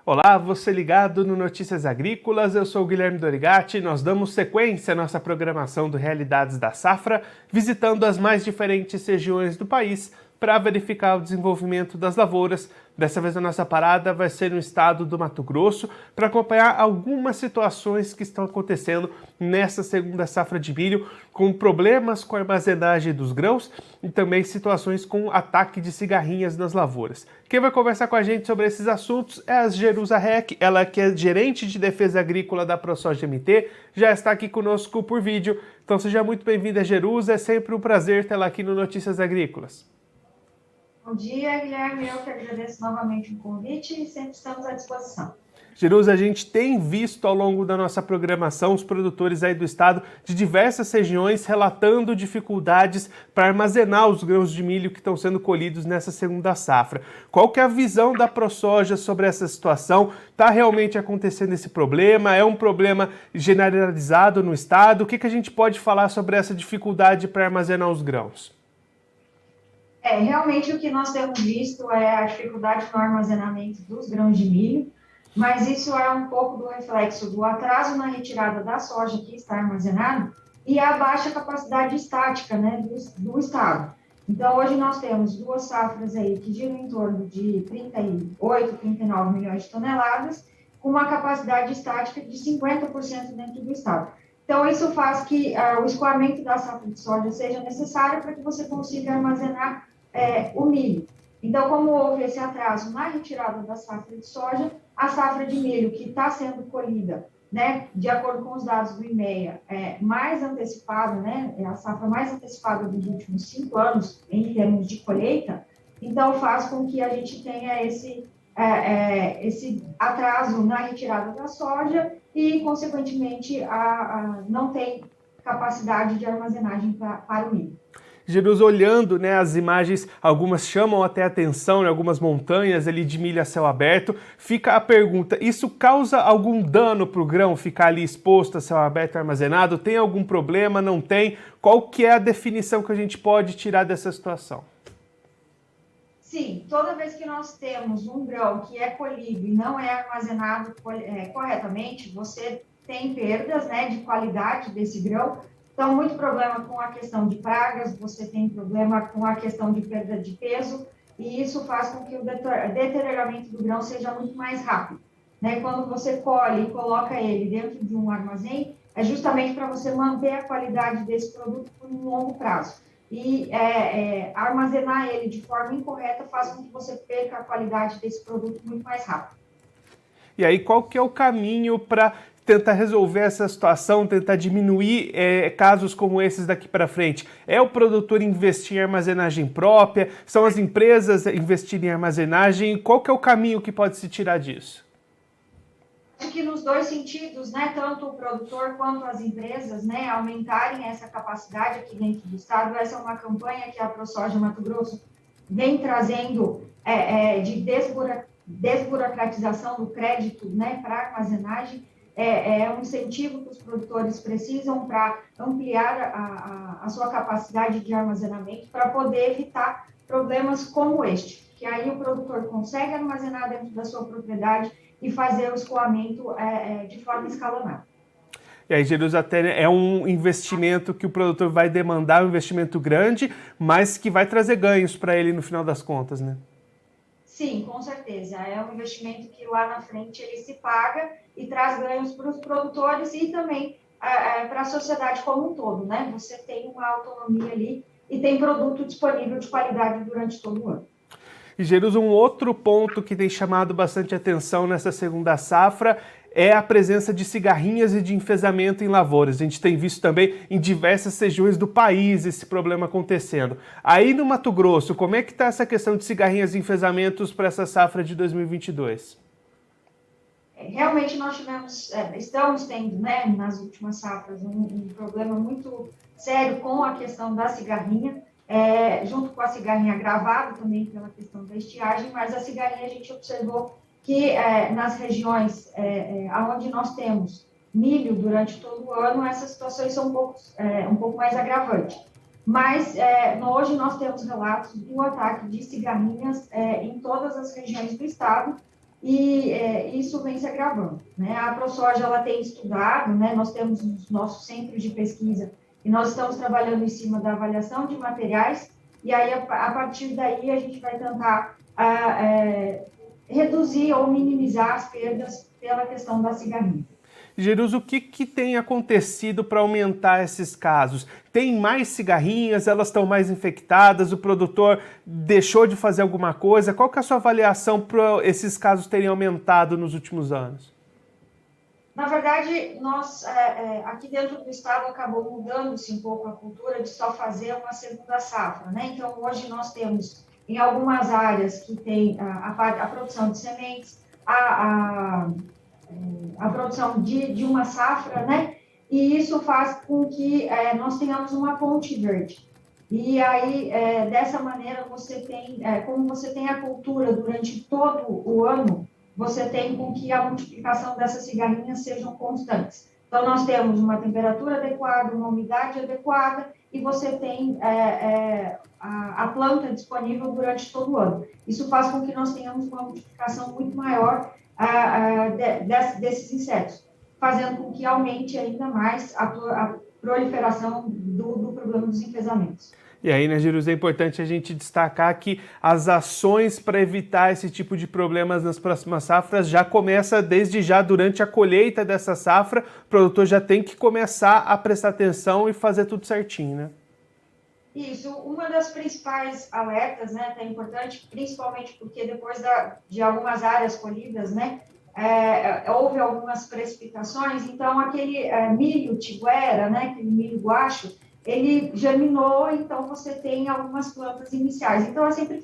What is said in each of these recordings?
Olá, você ligado no Notícias Agrícolas, eu sou o Guilherme Dorigatti. Nós damos sequência à nossa programação do Realidades da Safra, visitando as mais diferentes regiões do país para verificar o desenvolvimento das lavouras. Dessa vez a nossa parada vai ser no estado do Mato Grosso para acompanhar algumas situações que estão acontecendo nessa segunda safra de milho, com problemas com a armazenagem dos grãos e também situações com ataque de cigarrinhas nas lavouras. Quem vai conversar com a gente sobre esses assuntos é a Jerusa Reck, ela que é gerente de defesa agrícola da ProSoja MT, já está aqui conosco por vídeo. Então seja muito bem-vinda, Jerusa, é sempre um prazer tê-la aqui no Notícias Agrícolas. Bom dia, Guilherme. Eu que agradeço novamente o convite e sempre estamos à disposição. Jerusa, a gente tem visto ao longo da nossa programação os produtores aí do estado de diversas regiões relatando dificuldades para armazenar os grãos de milho que estão sendo colhidos nessa segunda safra. Qual que é a visão da ProSoja sobre essa situação? Está realmente acontecendo esse problema? É um problema generalizado no estado? O que a gente pode falar sobre essa dificuldade para armazenar os grãos? Realmente o que nós temos visto é a dificuldade no armazenamento dos grãos de milho, mas isso é um pouco do reflexo do atraso na retirada da soja que está armazenada e a baixa capacidade estática, né, do estado. Então, hoje nós temos duas safras aí que giram em torno de 38, 39 milhões de toneladas, com uma capacidade estática de 50% dentro do estado. Então, isso faz que o escoamento da safra de soja seja necessário para que você consiga armazenar o milho. Então, como houve esse atraso na retirada da safra de soja, a safra de milho que está sendo colhida, né, de acordo com os dados do IMEA, mais antecipada, né, é a safra mais antecipada dos últimos 5 anos em termos de colheita, então faz com que a gente tenha esse atraso na retirada da soja e, consequentemente, não tem capacidade de armazenagem para o milho. Jerusa, olhando, né, as imagens, algumas chamam até atenção, né, algumas montanhas ali de milho a céu aberto, fica a pergunta, isso causa algum dano para o grão ficar ali exposto a céu aberto armazenado? Tem algum problema? Não tem? Qual que é a definição que a gente pode tirar dessa situação? Sim, toda vez que nós temos um grão que é colhido e não é armazenado corretamente, você tem perdas, né, de qualidade desse grão. Então, muito problema com a questão de pragas, você tem problema com a questão de perda de peso, e isso faz com que o deterioramento do grão seja muito mais rápido, né? Quando você colhe e coloca ele dentro de um armazém, é justamente para você manter a qualidade desse produto por um longo prazo. E armazenar ele de forma incorreta faz com que você perca a qualidade desse produto muito mais rápido. E aí, qual que é o caminho para tentar resolver essa situação, tentar diminuir casos como esses daqui para frente? É o produtor investir em armazenagem própria? São as empresas investirem em armazenagem? Qual que é o caminho que pode se tirar disso? Acho que nos dois sentidos, né, tanto o produtor quanto as empresas, né, aumentarem essa capacidade aqui dentro do estado. Essa é uma campanha que a ProSoja Mato Grosso vem trazendo de desburocratização do crédito, né, para armazenagem. É um incentivo que os produtores precisam para ampliar a sua capacidade de armazenamento, para poder evitar problemas como este, que aí o produtor consegue armazenar dentro da sua propriedade e fazer o escoamento de forma escalonada. E aí, Jerusa, até é um investimento que o produtor vai demandar, um investimento grande, mas que vai trazer ganhos para ele no final das contas, né? Sim, com certeza. É um investimento que lá na frente ele se paga e traz ganhos para os produtores e também para a sociedade como um todo, né? Você tem uma autonomia ali e tem produto disponível de qualidade durante todo o ano. E, Jerusa, um outro ponto que tem chamado bastante atenção nessa segunda safra é a presença de cigarrinhas e de enfesamento em lavouras. A gente tem visto também em diversas regiões do país esse problema acontecendo. Aí no Mato Grosso, como é que está essa questão de cigarrinhas e enfesamentos para essa safra de 2022? Realmente nós estamos tendo, né, nas últimas safras, um problema muito sério com a questão da cigarrinha, junto com a cigarrinha agravado também pela questão da estiagem, mas a cigarrinha a gente observou que nas regiões onde nós temos milho durante todo o ano, essas situações são um pouco mais agravantes. Mas hoje nós temos relatos do ataque de cigarrinhas em todas as regiões do estado, e isso vem se agravando, né? A ProSoja, ela tem estudado, né? Nós temos os nossos centros de pesquisa e nós estamos trabalhando em cima da avaliação de materiais, e aí, a partir daí, a gente vai tentar reduzir ou minimizar as perdas pela questão da cigarrinha. Jerusa, o que tem acontecido para aumentar esses casos? Tem mais cigarrinhas, elas estão mais infectadas, o produtor deixou de fazer alguma coisa? Qual que é a sua avaliação para esses casos terem aumentado nos últimos anos? Na verdade, nós, aqui dentro do estado, acabou mudando-se um pouco a cultura de só fazer uma segunda safra, né? Então, hoje nós temos, em algumas áreas que tem a produção de sementes, a produção de uma safra, né? E isso faz com que nós tenhamos uma ponte verde. E aí, dessa maneira, você tem, como você tem a cultura durante todo o ano, você tem com que a multiplicação dessas cigarrinhas sejam constantes. Então, nós temos uma temperatura adequada, uma umidade adequada, e você tem a planta disponível durante todo o ano. Isso faz com que nós tenhamos uma multiplicação muito maior desses insetos, fazendo com que aumente ainda mais a proliferação do problema dos enfesamentos. E aí, né, Jerusa, é importante a gente destacar que as ações para evitar esse tipo de problemas nas próximas safras já começa desde já durante a colheita dessa safra. O produtor já tem que começar a prestar atenção e fazer tudo certinho, né? Isso, uma das principais alertas, né, é importante, principalmente porque depois de algumas áreas colhidas, né, houve algumas precipitações, então aquele milho tiguera, né, aquele milho guacho, ele germinou, então você tem algumas plantas iniciais. Então é sempre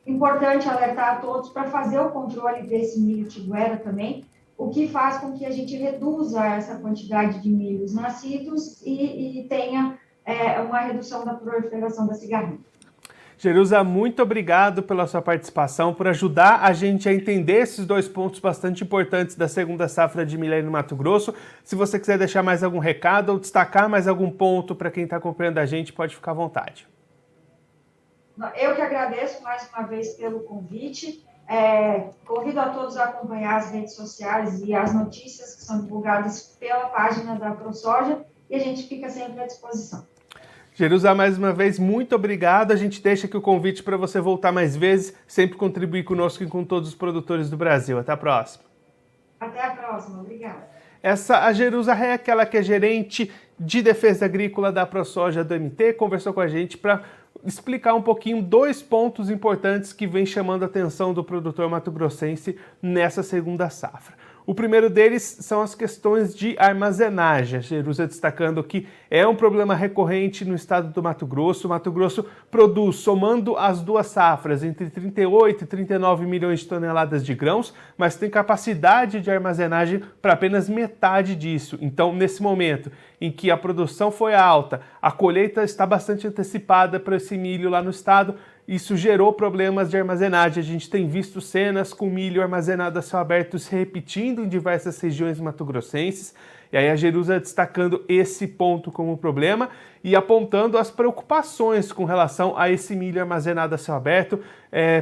importante alertar a todos para fazer o controle desse milho tiguera também, o que faz com que a gente reduza essa quantidade de milhos nascidos e tenha uma redução da proliferação da cigarrinha. Jerusa, muito obrigado pela sua participação, por ajudar a gente a entender esses dois pontos bastante importantes da segunda safra de milho no Mato Grosso. Se você quiser deixar mais algum recado ou destacar mais algum ponto para quem está acompanhando a gente, pode ficar à vontade. Eu que agradeço mais uma vez pelo convite. Convido a todos a acompanhar as redes sociais e as notícias que são divulgadas pela página da ProSoja e a gente fica sempre à disposição. Jerusa, mais uma vez, muito obrigado. A gente deixa aqui o convite para você voltar mais vezes, sempre contribuir conosco e com todos os produtores do Brasil. Até a próxima. Até a próxima. Obrigada. A Jerusa é aquela que é gerente de defesa agrícola da ProSoja do MT, conversou com a gente para explicar um pouquinho dois pontos importantes que vem chamando a atenção do produtor mato-grossense nessa segunda safra. O primeiro deles são as questões de armazenagem. A Jerusa destacando que é um problema recorrente no estado do Mato Grosso. O Mato Grosso produz, somando as duas safras, entre 38 e 39 milhões de toneladas de grãos, mas tem capacidade de armazenagem para apenas metade disso. Então, nesse momento em que a produção foi alta, a colheita está bastante antecipada para esse milho lá no estado, isso gerou problemas de armazenagem. A gente tem visto cenas com milho armazenado a céu aberto se repetindo em diversas regiões mato-grossenses. E aí a Jerusa destacando esse ponto como problema e apontando as preocupações com relação a esse milho armazenado a céu aberto,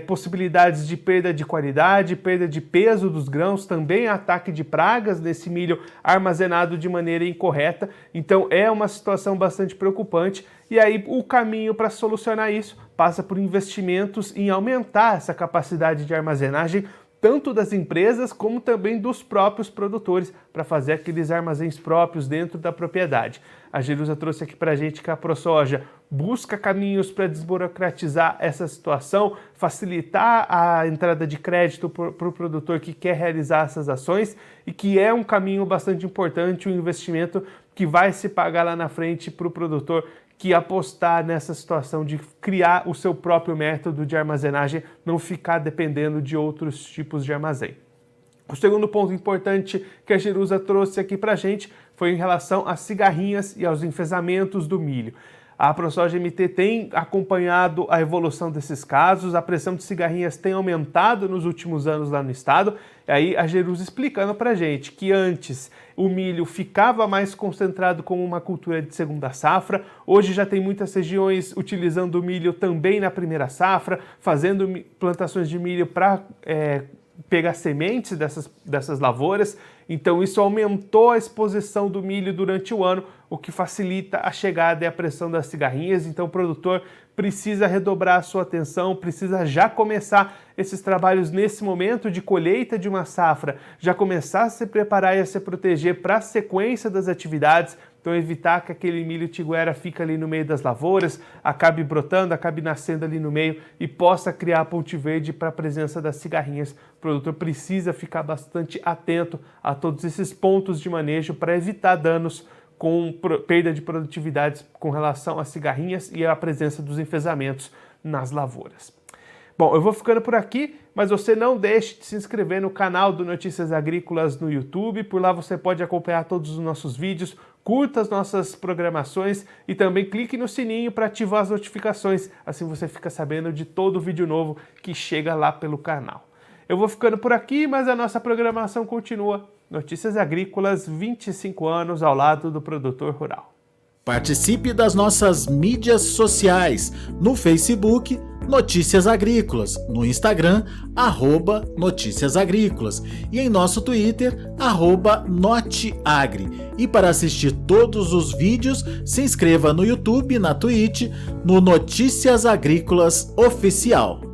possibilidades de perda de qualidade, perda de peso dos grãos, também ataque de pragas nesse milho armazenado de maneira incorreta. Então é uma situação bastante preocupante e aí o caminho para solucionar isso passa por investimentos em aumentar essa capacidade de armazenagem tanto das empresas como também dos próprios produtores, para fazer aqueles armazéns próprios dentro da propriedade. A Jerusa trouxe aqui para a gente que a ProSoja busca caminhos para desburocratizar essa situação, facilitar a entrada de crédito para o produtor que quer realizar essas ações e que é um caminho bastante importante, um investimento que vai se pagar lá na frente para o produtor que apostar nessa situação de criar o seu próprio método de armazenagem, não ficar dependendo de outros tipos de armazém. O segundo ponto importante que a Jerusa trouxe aqui para a gente foi em relação às cigarrinhas e aos enfesamentos do milho. A ProSoja MT tem acompanhado a evolução desses casos, a pressão de cigarrinhas tem aumentado nos últimos anos lá no estado. E aí a Jerusa explicando para a gente que antes o milho ficava mais concentrado como uma cultura de segunda safra, hoje já tem muitas regiões utilizando o milho também na primeira safra, fazendo plantações de milho para pegar sementes dessas lavouras, então isso aumentou a exposição do milho durante o ano, o que facilita a chegada e a pressão das cigarrinhas. Então o produtor precisa redobrar a sua atenção, precisa já começar esses trabalhos nesse momento de colheita de uma safra, já começar a se preparar e a se proteger para a sequência das atividades. Então evitar que aquele milho tiguera fique ali no meio das lavouras, acabe brotando, acabe nascendo ali no meio e possa criar ponte verde para a presença das cigarrinhas. O produtor precisa ficar bastante atento a todos esses pontos de manejo para evitar danos com perda de produtividade com relação às cigarrinhas e à presença dos enfesamentos nas lavouras. Bom, eu vou ficando por aqui, mas você não deixe de se inscrever no canal do Notícias Agrícolas no YouTube. Por lá você pode acompanhar todos os nossos vídeos, curta as nossas programações e também clique no sininho para ativar as notificações. Assim você fica sabendo de todo vídeo novo que chega lá pelo canal. Eu vou ficando por aqui, mas a nossa programação continua. Notícias Agrícolas, 25 anos ao lado do produtor rural. Participe das nossas mídias sociais, no Facebook, Notícias Agrícolas, no Instagram, @Notícias Agrícolas e em nosso Twitter, @Noteagri. E para assistir todos os vídeos, se inscreva no YouTube, na Twitch, no Notícias Agrícolas Oficial.